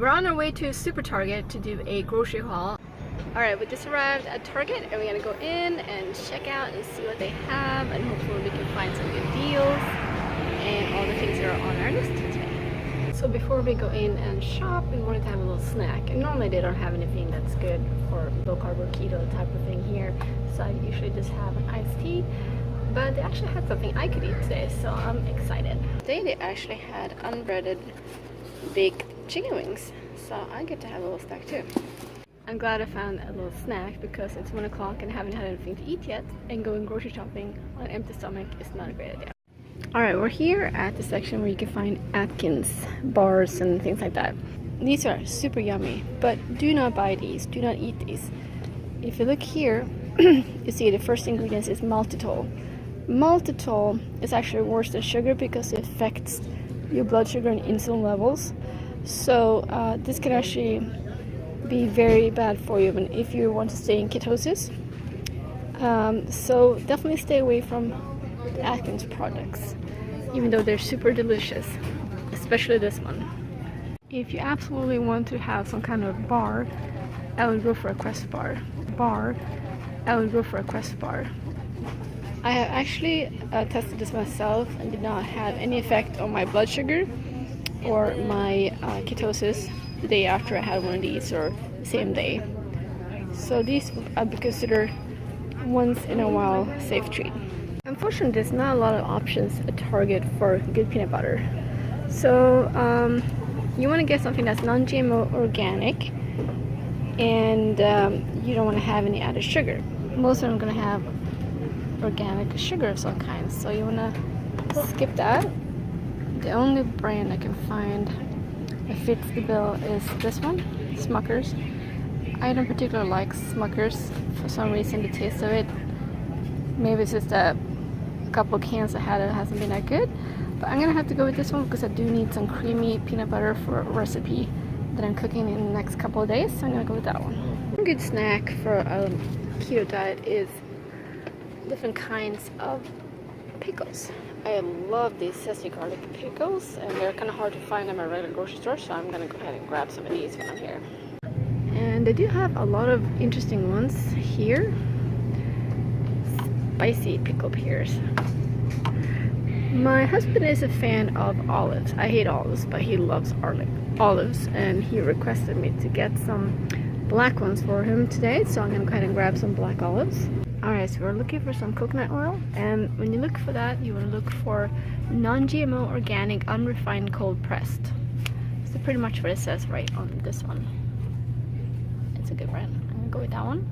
We're on our way to Super Target to do a grocery haul. Alright, we just arrived at Target and we're gonna go in and check out and see what they have, and hopefully we can find some good deals and all the things that are on our list today. So before we go in and shop, we wanted to have a little snack. And normally they don't have anything that's good for low carb or keto type of thing here, so I usually just have an iced tea. But they actually had something I could eat today, so I'm excited. Today they actually had unbreaded baked chicken wings, so I get to have a little snack too. I'm glad I found a little snack because it's 1 o'clock and I haven't had anything to eat yet, and going grocery shopping on an empty stomach is not a great idea. Alright, we're here at the section where you can find Atkins bars and things like that. These are super yummy, but do not buy these, do not eat these. If you look here, you see the first ingredient is maltitol. Maltitol is actually worse than sugar because it affects your blood sugar and insulin levels. So this can actually be very bad for you if you want to stay in ketosis. So definitely stay away from the Atkins products, even though they're super delicious, especially this one. If you absolutely want to have some kind of bar, I would go for a Quest bar. I would go for a Quest bar. I have actually tested this myself and did not have any effect on my blood sugar or my ketosis the day after I had one of these or the same day. So these I would consider once in a while safe treat. Unfortunately, there's not a lot of options at Target for good peanut butter. So you want to get something that's non-GMO organic, and you don't want to have any added sugar. Most of them are going to have organic sugar of some kind, so you want to skip that. The only brand I can find that fits the bill is this one, Smucker's. I don't particularly like Smucker's for some reason. The taste of it, maybe it's just that a couple of cans I had, it hasn't been that good, but I'm gonna have to go with this one because I do need some creamy peanut butter for a recipe that I'm cooking in the next couple of days, so I'm gonna go with that one. A good snack for a keto diet is different kinds of pickles. I love these sesame garlic pickles, and they're kind of hard to find in my regular grocery store, so I'm gonna go ahead and grab some of these when I'm here. And they do have a lot of interesting ones here. Spicy pickle pears. My husband is a fan of olives. I hate olives, but he loves olives, and he requested me to get some black ones for him today, so I'm gonna go ahead and grab some black olives. Alright, so we're looking for some coconut oil, and when you look for that, you want to look for non-GMO, organic, unrefined, cold pressed. So pretty much what it says right on this one. It's a good brand. I'm gonna go with that one.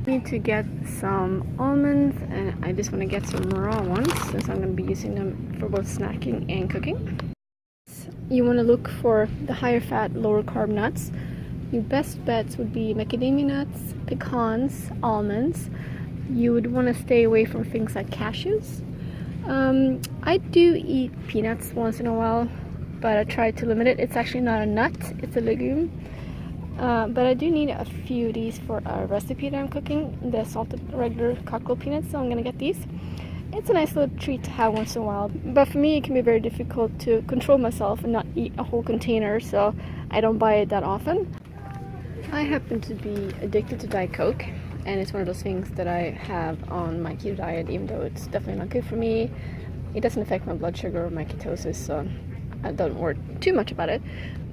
Need to get some almonds, and I just want to get some raw ones since I'm going to be using them for both snacking and cooking. You want to look for the higher fat, lower carb nuts. Your best bets would be macadamia nuts, pecans, almonds. You would want to stay away from things like cashews. I do eat peanuts once in a while, but I try to limit it. It's actually not a nut, it's a legume. But I do need a few of these for a recipe that I'm cooking, the salted regular cocktail peanuts, so I'm gonna get these. It's a nice little treat to have once in a while, but for me it can be very difficult to control myself and not eat a whole container, so I don't buy it that often. I happen to be addicted to Diet Coke, and it's one of those things that I have on my keto diet, even though it's definitely not good for me. It doesn't affect my blood sugar or my ketosis, so I don't worry too much about it.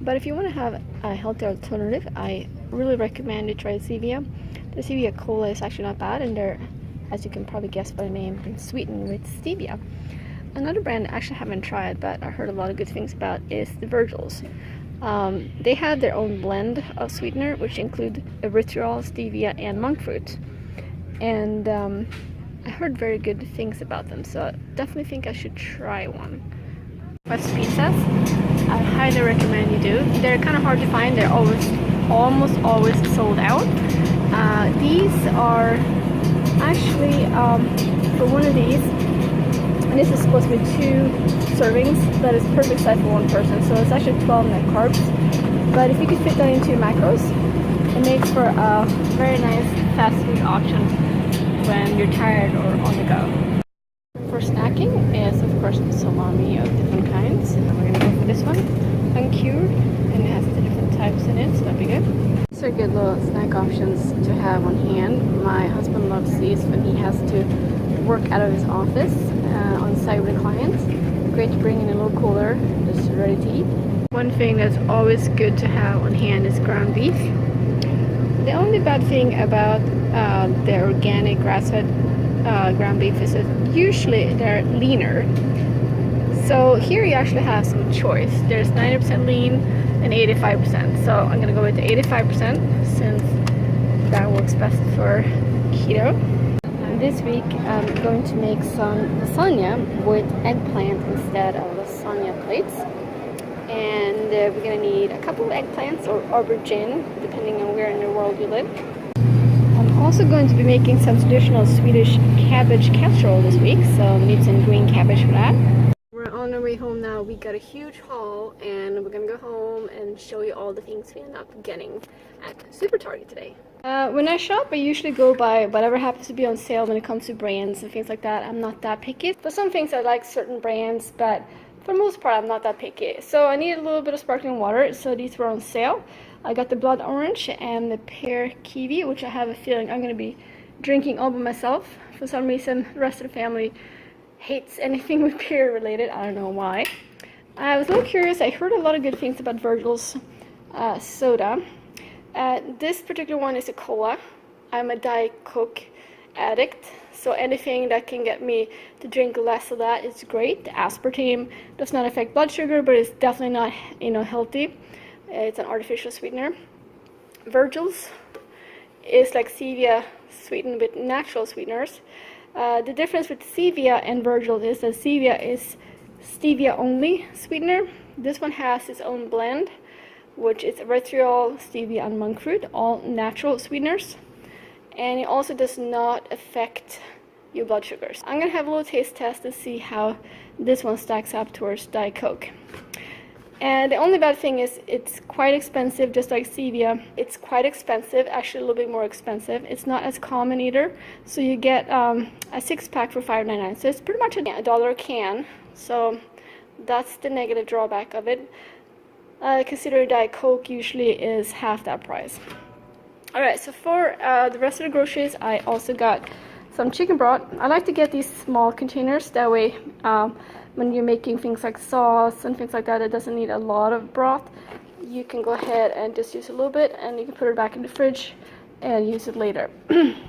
But if you want to have a healthy alternative, I really recommend you try Stevia. The Stevia Cola is actually not bad, and they're, as you can probably guess by the name, sweetened with stevia. Another brand I actually haven't tried, but I heard a lot of good things about, is the Virgil's. They have their own blend of sweetener, which include erythritol, stevia, and monk fruit. And I heard very good things about them, so I definitely think I should try one. Quest pizzas, I highly recommend you do. They're kind of hard to find. They're almost always sold out. These are actually for one of these, and this is supposed to be 2 servings. That is perfect size for one person, so it's actually 12 net carbs. But if you could fit that into your macros, it makes for a very nice fast food option when you're tired or on the go. For snacking, is, of course, salami of different kinds. And we're gonna go for this one, uncured, and it has the different types in it, so that'll be good. These are good little snack options to have on hand. My husband loves these when he has to work out of his office on site with clients. Great to bring in a little cooler, just ready to eat. One thing that's always good to have on hand is ground beef. The only bad thing about the organic grass-fed ground beef is that usually they're leaner. So here you actually have some choice. There's 90% lean and 85%. So I'm gonna go with the 85% since that works best for keto. This week I'm going to make some lasagna with eggplant instead of lasagna plates. And we're gonna need a couple of eggplants or aubergine, depending on where in the world you live. I'm also going to be making some traditional Swedish cabbage casserole this week, so we need some green cabbage for that. We're on our way home now. We got a huge haul and we're gonna go home and show you all the things we end up getting at Super Target today. When I shop, I usually go by whatever happens to be on sale when it comes to brands and things like that. I'm not that picky. For some things I like certain brands, but for the most part I'm not that picky. So I need a little bit of sparkling water, so these were on sale. I got the blood orange and the pear kiwi, which I have a feeling I'm going to be drinking all by myself. For some reason the rest of the family hates anything with pear related. I don't know why. I was a little curious. I heard a lot of good things about Virgil's soda. This particular one is a cola. I'm a Diet Coke addict, so anything that can get me to drink less of that is great. The aspartame does not affect blood sugar, but it's definitely not, healthy. It's an artificial sweetener. Virgil's is like stevia sweetened with natural sweeteners. The difference with stevia and Virgil is that stevia is stevia only sweetener. This one has its own blend, which is erythritol, stevia, and monk fruit, all natural sweeteners. And it also does not affect your blood sugars. I'm gonna have a little taste test to see how this one stacks up towards Diet Coke. And the only bad thing is it's quite expensive, just like stevia. It's quite expensive, actually a little bit more expensive. It's not as common either. So you get a 6-pack for $5.99. So it's pretty much $1 a can. So that's the negative drawback of it. Consider Diet Coke usually is half that price. Alright, so for the rest of the groceries, I also got some chicken broth. I like to get these small containers, that way when you're making things like sauce and things like that, it doesn't need a lot of broth. You can go ahead and just use a little bit, and you can put it back in the fridge and use it later.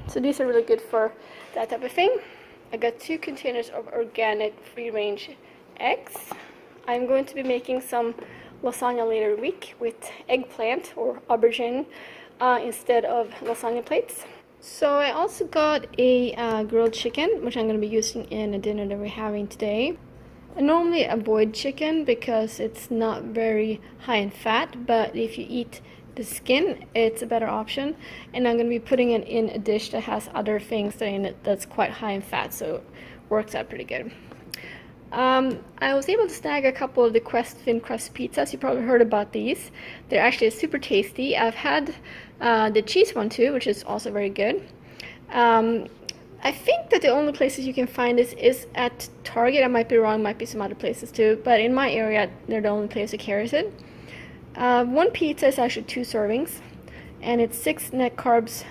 So these are really good for that type of thing. I got 2 containers of organic free-range eggs. I'm going to be making some lasagna later week with eggplant or aubergine instead of lasagna plates. So I also got a grilled chicken, which I'm going to be using in a dinner that we're having today. I normally avoid chicken because it's not very high in fat, but if you eat the skin, it's a better option. And I'm going to be putting it in a dish that has other things in it that's quite high in fat, so it works out pretty good. I was able to snag a couple of the thin crust pizzas. You probably heard about these. They're actually super tasty. I've had the cheese one too, which is also very good. I think that the only places you can find this is at Target. I might be wrong, might be some other places too, but in my area they're the only place that carries it. One pizza is actually 2 servings, and it's 6 net carbs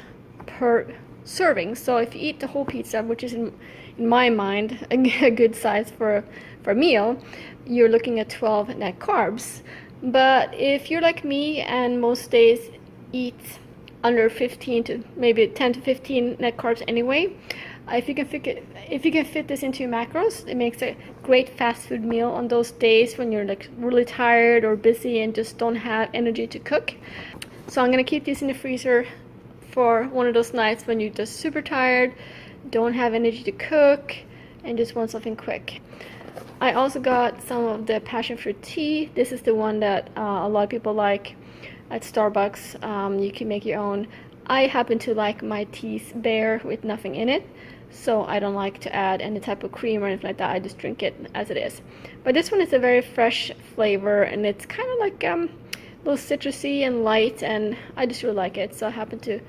per serving. So if you eat the whole pizza, which is in my mind a good size for a meal, you're looking at 12 net carbs. But if you're like me and most days eat under 15 to maybe 10 to 15 net carbs anyway, if you can fit this into your macros, it makes a great fast food meal on those days when you're like really tired or busy and just don't have energy to cook. So I'm gonna keep these in the freezer for one of those nights when you're just super tired, don't have energy to cook, and just want something quick. I also got some of the passion fruit tea. This is the one that a lot of people like at Starbucks. You can make your own. I happen to like my teas bare with nothing in it, so I don't like to add any type of cream or anything like that. I just drink it as it is. But this one is a very fresh flavor, and it's kind of like a little citrusy and light, and I just really like it, so I happen to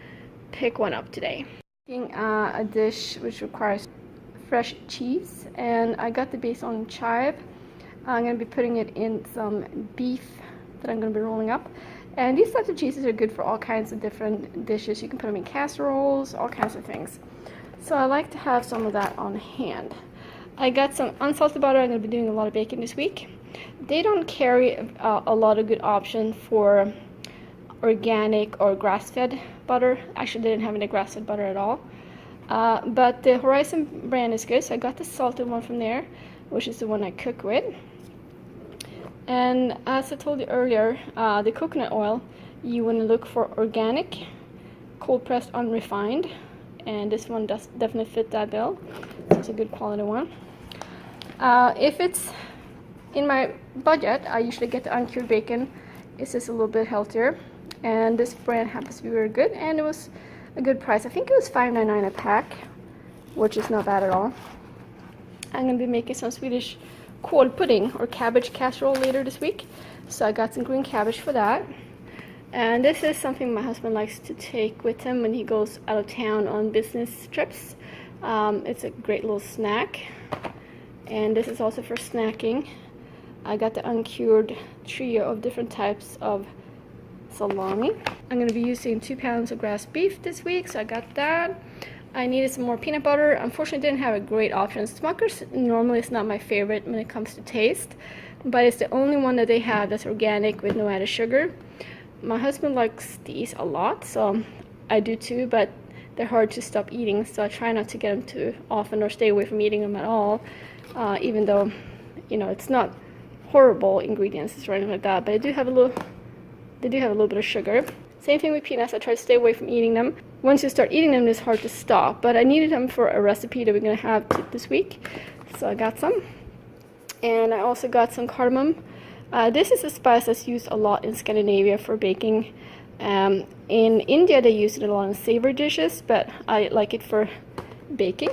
pick one up today. Making a dish which requires fresh cheese, and I got the base on chive. I'm going to be putting it in some beef that I'm going to be rolling up. And these types of cheeses are good for all kinds of different dishes. You can put them in casseroles, all kinds of things. So I like to have some of that on hand. I got some unsalted butter. I'm going to be doing a lot of bacon this week. They don't carry a lot of good options for organic or grass-fed butter. Actually, they didn't have any grass-fed butter at all. But the Horizon brand is good, so I got the salted one from there, which is the one I cook with. And as I told you earlier, the coconut oil, you want to look for organic, cold-pressed, unrefined, and this one does definitely fit that bill. So it's a good quality one. If it's in my budget, I usually get the uncured bacon. It's just a little bit healthier, and this brand happens to be very good, and it was a good price. I think it was $5.99 a pack, which is not bad at all. I'm going to be making some Swedish kål pudding or cabbage casserole later this week, so I got some green cabbage for that. And this is something my husband likes to take with him when he goes out of town on business trips. It's a great little snack, and this is also for snacking. I got the uncured trio of different types of salami. I'm going to be using 2 pounds of grass beef this week, so I got that. I needed some more peanut butter. Unfortunately, didn't have a great option. Smucker's normally is not my favorite when it comes to taste, but it's the only one that they have that's organic with no added sugar. My husband likes these a lot, so I do too, but they're hard to stop eating, so I try not to get them too often or stay away from eating them at all, even though, you know, it's not horrible ingredients or anything like that, but they do have a little bit of sugar. Same thing with peanuts. I try to stay away from eating them. Once you start eating them, it's hard to stop, but I needed them for a recipe that we're going to have this week, so I got some. And I also got some cardamom. This is a spice that's used a lot in Scandinavia for baking. In India they use it a lot in savory dishes, but I like it for baking.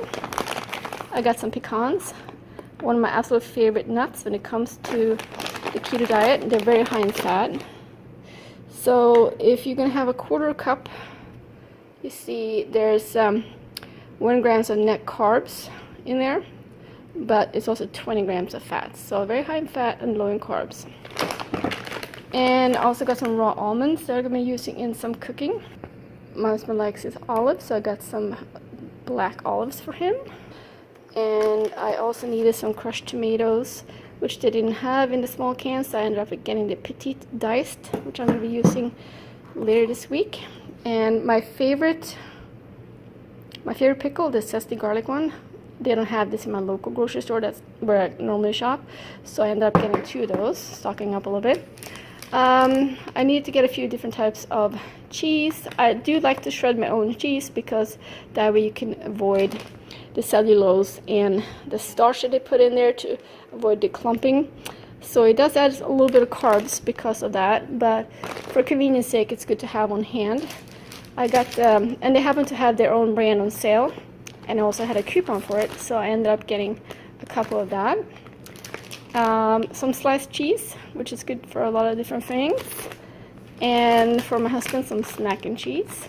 I got some pecans, one of my absolute favorite nuts when it comes to the keto diet. They're very high in fat. So if you're going to have a 1/4 cup, you see there's 1 grams of net carbs in there, but it's also 20 grams of fat. So very high in fat and low in carbs. And I also got some raw almonds that I'm going to be using in some cooking. My husband likes his olives, so I got some black olives for him. And I also needed some crushed tomatoes, which they didn't have in the small cans, so I ended up getting the petite diced, which I'm going to be using later this week. And my favorite pickle, the zesty garlic one, they don't have this in my local grocery store. That's where I normally shop, so I ended up getting 2 of those, stocking up a little bit. I need to get a few different types of cheese. I do like to shred my own cheese because that way you can avoid the cellulose and the starch that they put in there to avoid the clumping. So it does add a little bit of carbs because of that, but for convenience sake it's good to have on hand. I got and they happen to have their own brand on sale, and I also had a coupon for it, so I ended up getting a couple of that. Some sliced cheese, which is good for a lot of different things, and for my husband some snack and cheese.